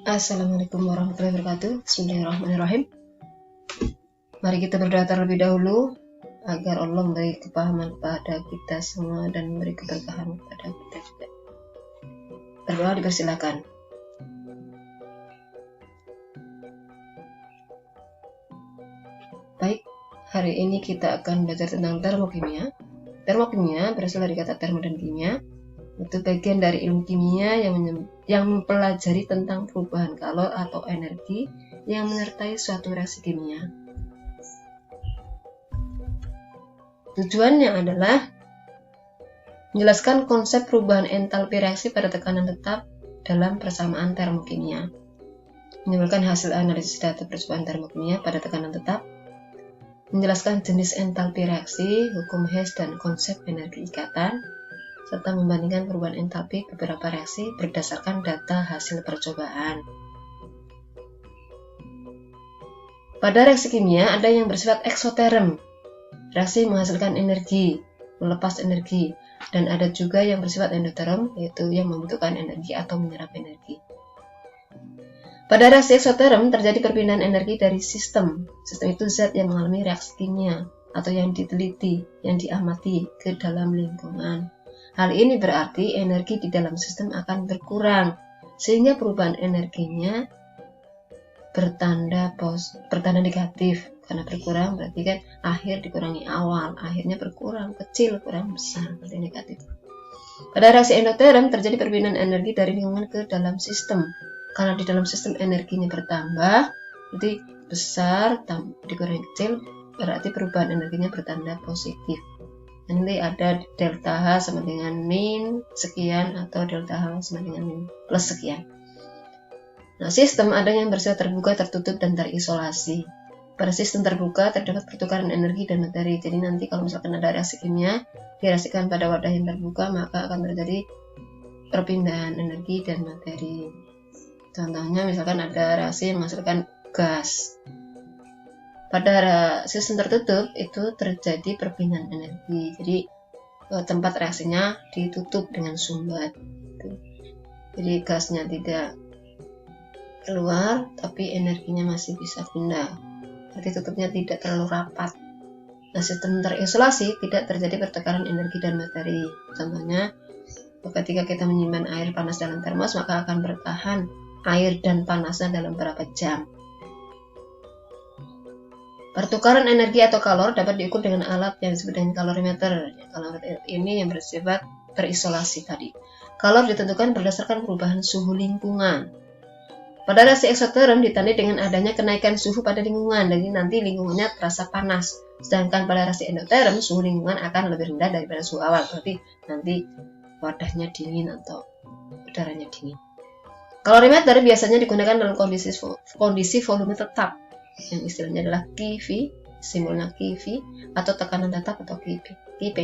Assalamualaikum warahmatullahi wabarakatuh. Bismillahirrahmanirrahim. Mari kita berdoa terlebih dahulu agar Allah memberi kepahaman kepada kita semua dan memberi keberkahan kepada kita juga. Berdoa dipersilakan. Baik, hari ini kita akan belajar tentang termokimia. Termokimia berasal dari kata termo dan kimia. Itu bagian dari ilmu kimia yang mempelajari tentang perubahan kalor atau energi yang menyertai suatu reaksi kimia. Tujuannya adalah menjelaskan konsep perubahan entalpi reaksi pada tekanan tetap dalam persamaan termokimia, menyimpulkan hasil analisis data percobaan termokimia pada tekanan tetap, menjelaskan jenis entalpi reaksi, hukum Hess dan konsep energi ikatan, serta membandingkan perubahan entalpi beberapa reaksi berdasarkan data hasil percobaan. Pada reaksi kimia ada yang bersifat eksoterm, reaksi menghasilkan energi, melepas energi, dan ada juga yang bersifat endoterm, yaitu yang membutuhkan energi atau menyerap energi. Pada reaksi eksoterm terjadi perpindahan energi dari sistem itu zat yang mengalami reaksi kimia atau yang diteliti, yang diamati ke dalam lingkungan. Hal ini berarti energi di dalam sistem akan berkurang, sehingga perubahan energinya bertanda negatif. Karena berkurang berarti kan akhir dikurangi awal, akhirnya berkurang, kecil, kurang besar, berarti negatif. Pada reaksi endoterm terjadi perpindahan energi dari lingkungan ke dalam sistem. Karena di dalam sistem energinya bertambah, berarti besar, dikurangi kecil, berarti perubahan energinya bertanda positif. Nanti ada delta H sama dengan min sekian atau delta H sama dengan min plus sekian. Nah, sistem ada yang bersifat terbuka, tertutup, dan terisolasi. Pada sistem terbuka terdapat pertukaran energi dan materi. Jadi nanti kalau misalkan ada reaksi kimia direaksikan pada wadah yang terbuka, maka akan terjadi perpindahan energi dan materi. Contohnya misalkan ada reaksi yang menghasilkan gas. Pada sistem tertutup itu terjadi perpindahan energi. Jadi tempat reaksinya ditutup dengan sumbat. Jadi gasnya tidak keluar, tapi energinya masih bisa pindah. Berarti tutupnya tidak terlalu rapat. Nah, sistem terisolasi tidak terjadi pertukaran energi dan materi. Contohnya, ketika kita menyimpan air panas dalam termos, maka akan bertahan air dan panasnya dalam beberapa jam. Pertukaran energi atau kalor dapat diukur dengan alat yang disebut dengan kalorimeter. Kalorimeter ini yang bersifat terisolasi tadi. Kalor ditentukan berdasarkan perubahan suhu lingkungan. Pada reaksi eksoterm ditandai dengan adanya kenaikan suhu pada lingkungan, jadi nanti lingkungannya terasa panas. Sedangkan pada reaksi endoterm suhu lingkungan akan lebih rendah daripada suhu awal, berarti nanti wadahnya dingin atau udaranya dingin. Kalorimeter biasanya digunakan dalam kondisi volume tetap, yang istilahnya adalah KV, simbolnya KV, atau tekanan tetap atau KP.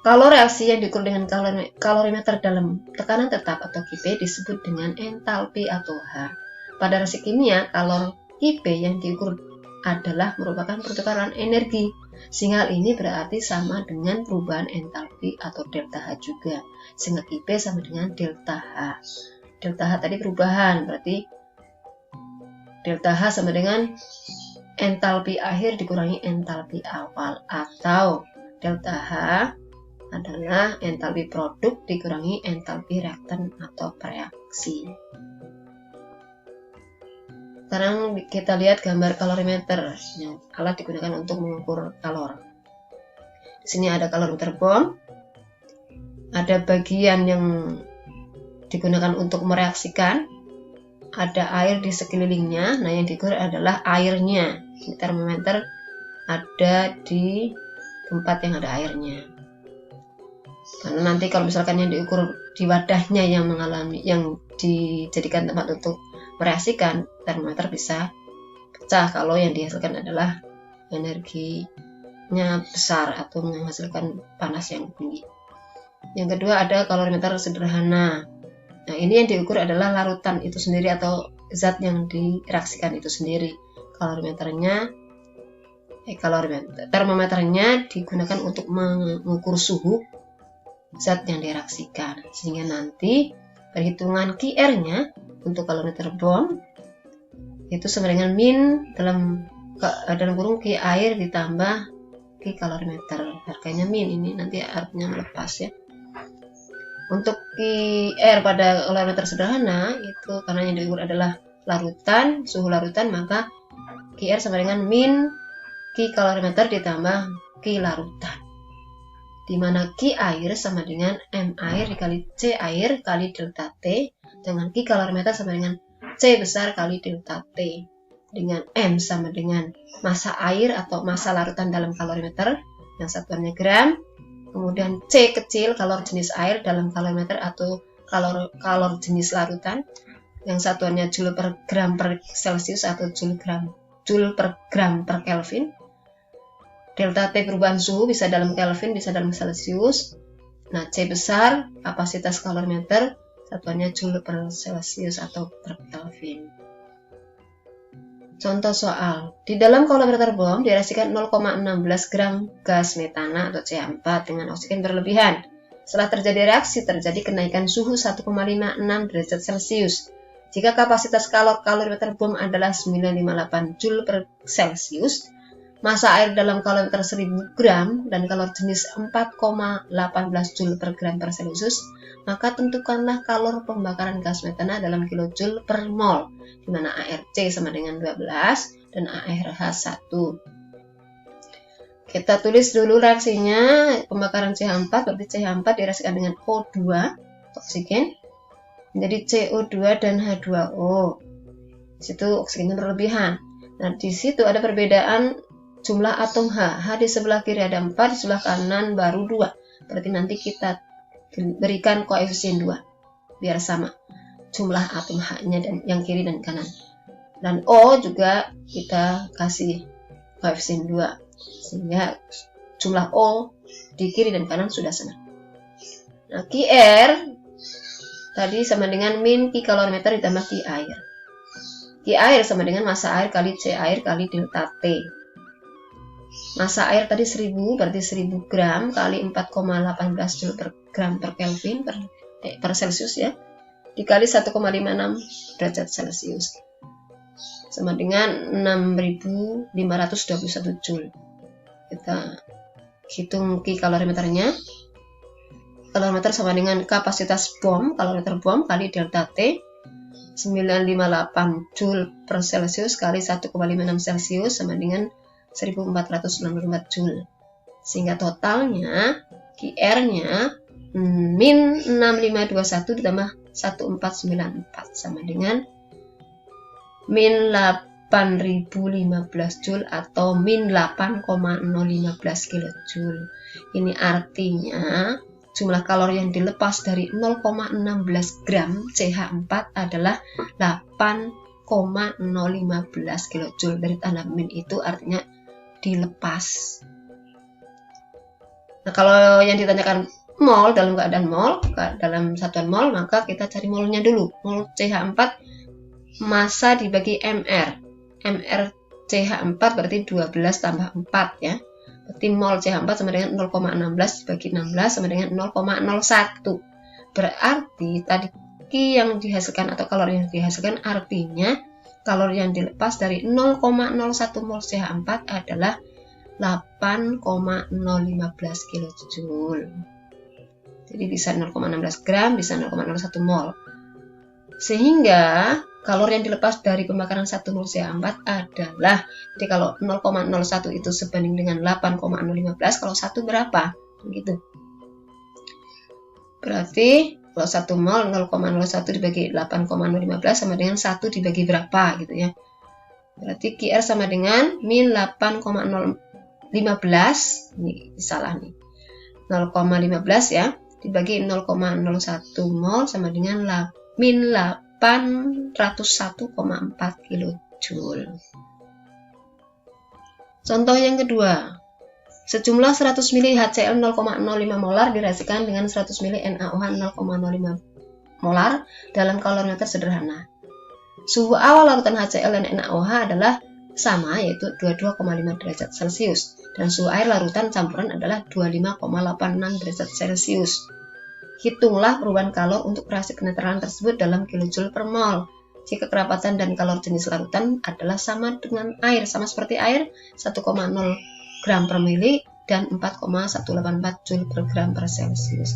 Kalau reaksi yang diukur dengan kalorimeter dalam tekanan tetap atau KP disebut dengan entalpi atau H. Pada reaksi kimia, kalor KP yang diukur adalah merupakan pertukaran energi, sehingga hal ini berarti sama dengan perubahan entalpi atau delta H juga, sehingga KP sama dengan delta H. Delta H tadi perubahan, berarti delta H sama dengan entalpi akhir dikurangi entalpi awal, atau delta H adalah entalpi produk dikurangi entalpi reaktan atau reaksi. Sekarang kita lihat gambar kalorimeter yang alat digunakan untuk mengukur kalor. Di sini ada kalorimeter bom, ada bagian yang digunakan untuk mereaksikan, ada air di sekelilingnya. Nah, yang diukur adalah airnya. Ini termometer ada di tempat yang ada airnya. Karena nanti kalau misalkan yang diukur di wadahnya yang dijadikan tempat untuk mereaksikan, termometer bisa pecah kalau yang dihasilkan adalah energinya besar atau menghasilkan panas yang tinggi. Yang kedua ada kalorimeter sederhana. Nah, ini yang diukur adalah larutan itu sendiri atau zat yang direaksikan itu sendiri. Termometernya digunakan untuk mengukur suhu zat yang direaksikan, sehingga nanti perhitungan QR-nya untuk kalorimeter bom itu sama dengan min dalam kurung Q air ditambah Q kalorimeter. Harganya min, ini nanti artinya melepas ya. Untuk QR pada kalorimeter sederhana itu karena yang diukur adalah larutan, suhu larutan, maka QR sama dengan min Q kalorimeter ditambah Q larutan, di mana Q air sama dengan M air dikali C air kali delta T, dengan Q kalorimeter sama dengan C besar kali delta T, dengan M sama dengan massa air atau massa larutan dalam kalorimeter yang satuannya gram, kemudian C kecil kalor jenis air dalam kalorimeter atau kalor jenis larutan yang satuannya joule per gram per Celsius atau joule per gram per Kelvin. Delta T perubahan suhu bisa dalam Kelvin, bisa dalam Celsius. Nah, C besar kapasitas kalorimeter, satuannya joule per Celsius atau per Kelvin. Contoh soal, di dalam kalorimeter bom direaksikan 0,16 gram gas metana atau CH4 dengan oksigen berlebihan. Setelah terjadi reaksi, terjadi kenaikan suhu 1,56 derajat Celcius. Jika kapasitas kalorimeter bom adalah 958 joule per Celsius, massa air dalam kalorimeter 1000 gram dan kalor jenis 4,18 joule per gram per Celsius, maka tentukanlah kalor pembakaran gas metana dalam kilojoule per mol, di mana ARC sama dengan 12 dan ARH 1. Kita tulis dulu reaksinya. Pembakaran CH4 berarti CH4 direaksikan dengan O2, oksigen, menjadi CO2 dan H2O. Di situ oksigennya berlebihan. Nah, di situ ada perbedaan jumlah atom H. H di sebelah kiri ada 4, di sebelah kanan baru 2. Berarti nanti kita berikan koefisien 2 biar sama jumlah atom H-nya dan yang kiri dan kanan. Dan O juga kita kasih koefisien 2 sehingga jumlah O di kiri dan kanan sudah sama. Nah, QR tadi sama dengan min Q kalorimeter ditambah Q air. Q air sama dengan massa air kali C air kali delta T. Massa air tadi 1000 berarti 1000 gram kali 4,18 joule per gram per Kelvin per Celsius ya, dikali 1,56 derajat Celcius sama dengan 6521 joule. Kita hitung Q kalorimeternya. Kalorimeter sama dengan kapasitas bom, kalorimeter bom kali delta T, 958 joule per Celsius kali 1,56 Celsius sama dengan 1494 joule. Sehingga totalnya QR-nya min 6521 ditambah 1494 sama dengan min 8015 joule atau min 8,015 kilojoule. Ini artinya jumlah kalori yang dilepas dari 0,16 gram CH4 adalah 8,015 kilojoule. Dari tanda min itu artinya dilepas. Nah, kalau yang ditanyakan mol dalam keadaan mol, dalam satuan mol, maka kita cari molnya dulu. Mol CH4 massa dibagi MR. MR CH4 berarti 12 tambah 4 ya. Berarti mol CH4 sama dengan 0,16 dibagi 16 sama dengan 0,01. Berarti tadi Q yang dihasilkan atau kalori yang dihasilkan artinya kalori yang dilepas dari 0,01 mol CH4 adalah 8,015 kilojoule. Jadi bisa 0,16 gram, bisa 0,01 mol. Sehingga kalori yang dilepas dari pembakaran 1 mol CH4 adalah, jadi kalau 0,01 itu sebanding dengan 8,015, kalau 1 berapa? Begitu. Berarti kalau 1 mol 0,01 dibagi 8,015 sama dengan 1 dibagi berapa gitu ya. Berarti QR sama dengan min 8,015, ini salah nih, 0,15 ya, dibagi 0,01 mol sama dengan min 801,4 kilojoule. Contoh yang kedua, sejumlah 100 ml HCl 0,05 molar direaksikan dengan 100 ml NaOH 0,05 molar dalam kalorimeter sederhana. Suhu awal larutan HCl dan NaOH adalah sama, yaitu 22,5 derajat Celcius, dan suhu air larutan campuran adalah 25,86 derajat Celcius. Hitunglah perubahan kalor untuk reaksi penetralan tersebut dalam kilojoule per mol. jika kerapatan dan kalor jenis larutan adalah sama dengan air, sama seperti air 1,0 gram per mili dan 4,184 Joule per gram per Celsius.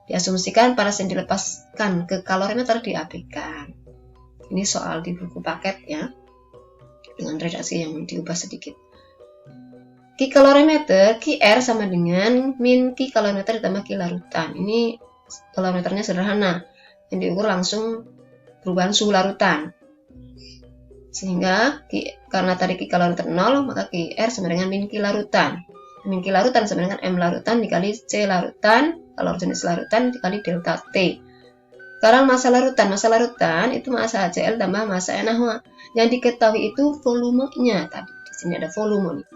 Diasumsikan panas yang dilepaskan ke kalorimeter diabaikan. Ini soal di buku paket ya, dengan redaksi yang diubah sedikit. Kalorimeter, R sama dengan min kalorimeter ditambah larutan. Ini kalorimeternya sederhana, yang diukur langsung perubahan suhu larutan. Sehingga karena tadi kalorimeter 0, maka R sama dengan min larutan. Min larutan sama dengan M larutan dikali C larutan, kalor jenis larutan dikali delta T. Sekarang massa larutan itu massa HCl tambah massa NaOH. Yang diketahui itu volumenya tadi. Di sini ada volume nih.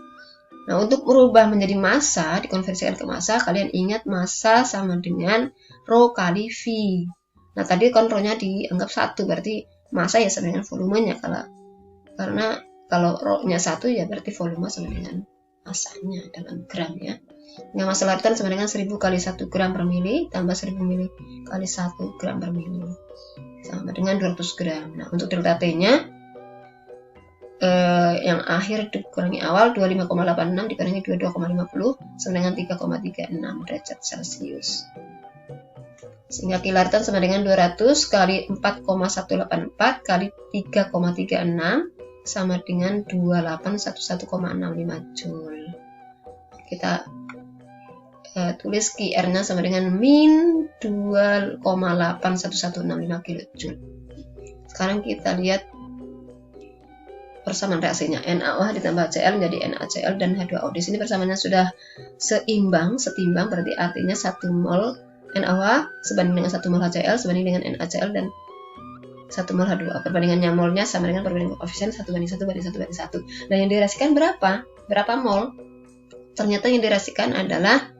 Nah, untuk merubah menjadi massa, dikonversikan ke massa, kalian ingat massa sama dengan Rho kali V. Nah, tadi kan Rho-nya dianggap 1, berarti massa ya sama dengan volumenya. Karena kalau Rho-nya 1 ya berarti volume sama dengan massanya dalam gram ya. Nah, massa larutan sama dengan 1000 kali 1 gram per mili tambah 1000 mili kali 1 gram per mili. Sama dengan 200 gram. Nah, untuk delta T-nya yang akhir dikurangi awal 25,86 dikurangi 22,50 sama dengan 3,36 derajat Celcius. Sehingga larutan sama dengan 200 kali 4,184 kali 3,36 sama dengan 2811,65 Joule. Kita tulis R-nya sama dengan min 2,81165 kilojoule. Sekarang kita lihat persamaan reaksinya. NaOH ditambah HCl menjadi NaCl dan H2O. Di sini persamaannya sudah setimbang, berarti artinya 1 mol NaOH sebanding dengan 1 mol HCl sebanding dengan NaCl dan 1 mol H2O. Perbandingannya molnya sama dengan perbandingan koefisien 1 banding 1 banding 1 banding 1. Nah, yang direaksikan berapa? Berapa mol? Ternyata yang direaksikan adalah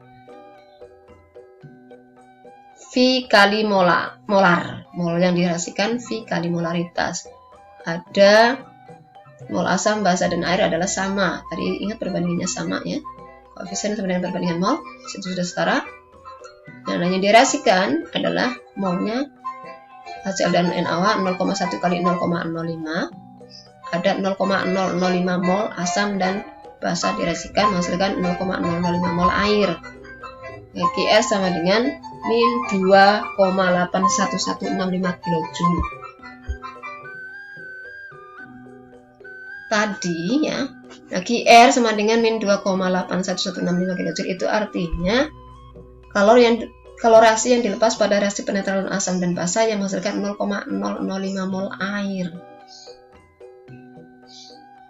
V kali molar. Mol yang direaksikan V kali molaritas. Ada mol asam, basa, dan air adalah sama. Tadi ingat perbandingannya sama ya. Koefisien sama dengan perbandingan mol. Itu sudah setara. Nah, yang direaksikan adalah molnya HCl dan NaOH 0,1 kali 0,05. Ada 0,005 mol asam dan basa direaksikan menghasilkan 0,005 mol air. R sama dengan min 2,81165 kilojoule. Tadi ya, R sama dengan min 2,81165 kilojoule, itu artinya kalorasi yang dilepas pada reaksi penetralan asam dan basa yang menghasilkan 0,005 mol air.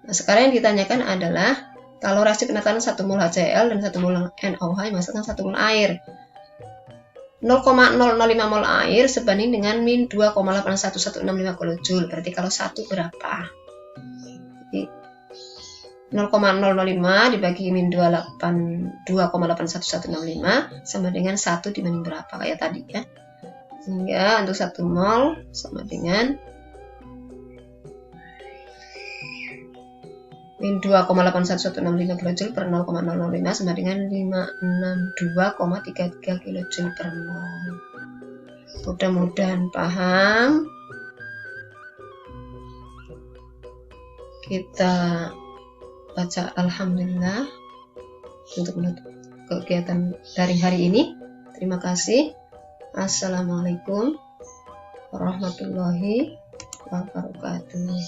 Nah, sekarang yang ditanyakan adalah kalorasi penetralan 1 mol HCl dan 1 mol NaOH yang menghasilkan 1 mol air. 0,005 mol air sebanding dengan min 2,81165 kilojoule. Berarti kalau 1 berapa? 0,005 dibagi min 2,81165 sama dengan 1 dibanding berapa kayak tadi ya. Sehingga untuk 1 mol sama dengan min 2,81165 kilojoule per 0,005 sama dengan 562,33 kilojoule per mol. Mudah-mudahan paham. Kita baca alhamdulillah untuk menutup kegiatan daring hari ini. Terima kasih. Assalamualaikum warahmatullahi wabarakatuh.